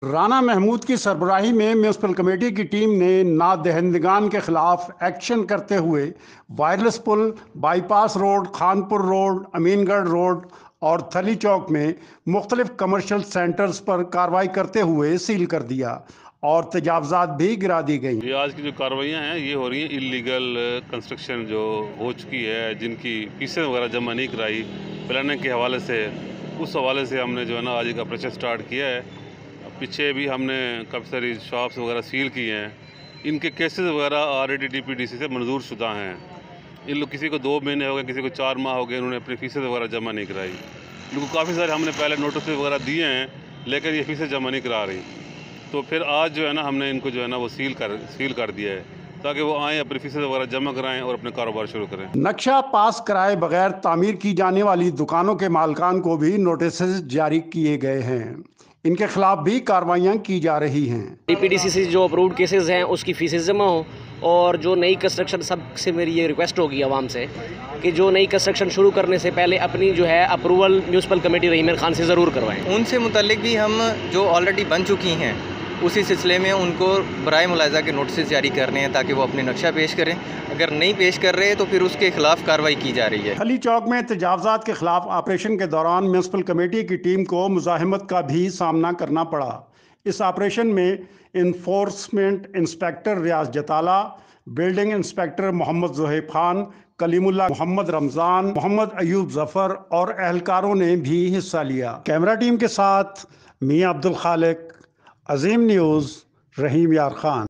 رانا محمود کی سربراہی میں میونسپل کمیٹی کی ٹیم نے نادہندگان کے خلاف ایکشن کرتے ہوئے وائرلیس پل، bypass road, Khanpur road, Amingarh road اور تھلی چوک میں مختلف کمرشل سینٹرز پر کارروائی کرتے ہوئے سیل کر دیا اور تجاوزات بھی گرا دی گئیں۔ یہ آج کی جو کارروائیاں ہیں یہ ہو رہی ہیں اللیگل کنسٹرکشن جو ہو چکی ہے، جن کی فیسیں وغیرہ جمع نہیں کرائی پلاننگ کے حوالے سے، اس حوالے سے ہم نے جو ہے نا آج ایک آپریشن سٹارٹ کیا ہے۔ پیچھے بھی ہم نے کافی ساری شاپس وغیرہ سیل کی ہیں۔ ان کے کیسز وغیرہ already D P D C سے منظور شدہ ہیں۔ ان لوگ کسی کو 2 مہینے ہو گئے، کسی کو 4 ماہ ہو گئے، انہوں نے اپنی فیسیں وغیرہ جمع نہیں کرائی۔ ان کو کافی سارے ہم نے پہلے نوٹس وغیرہ دیے ہیں لیکن یہ فیسیں جمع نہیں کرا رہی، تو پھر آج جو ہے نا ہم نے ان کو جو ہے نا وہ سیل کر دیا ہے تاکہ وہ آئیں اپنی فیسیں وغیرہ جمع کرائیں اور اپنے کاروبار شروع کریں۔ نقشہ پاس کرائے بغیر تعمیر کی جانے والی دکانوں کے مالکان کو بھی نوٹسز جاری کیے گئے ہیں۔ ان کے خلاف بھی کارروائیاں کی جا رہی ہیں۔ ڈی پی ڈی سی سے جو اپرووڈ کیسز ہیں اس کی فیسز جمع ہوں، اور جو نئی کنسٹرکشن، سب سے میری یہ ریکویسٹ ہوگی عوام سے کہ جو نئی کنسٹرکشن شروع کرنے سے پہلے اپنی جو ہے اپروول میونسپل کمیٹی رحیم خان سے ضرور کروائیں۔ ان سے متعلق بھی ہم جو آلریڈی بن چکی ہیں اسی سلسلے میں ان کو برائے ملاحظہ کے نوٹسز جاری کرنے ہیں تاکہ وہ اپنے نقشہ پیش کریں۔ اگر نہیں پیش کر رہے تو پھر اس کے خلاف کارروائی کی جا رہی ہے۔ تھلی چوک میں تجاوزات کے خلاف آپریشن کے دوران میونسپل کمیٹی کی ٹیم کو مزاحمت کا بھی سامنا کرنا پڑا۔ اس آپریشن میں انفورسمنٹ انسپیکٹر ریاض جتالہ، بلڈنگ انسپیکٹر محمد زہیب خان، کلیم اللہ محمد رمضان، محمد ایوب ظفر اور اہلکاروں نے بھی حصہ لیا۔ کیمرہ ٹیم کے ساتھ میاں عبدالخالق، عظیم نیوز، رحیم یار خان۔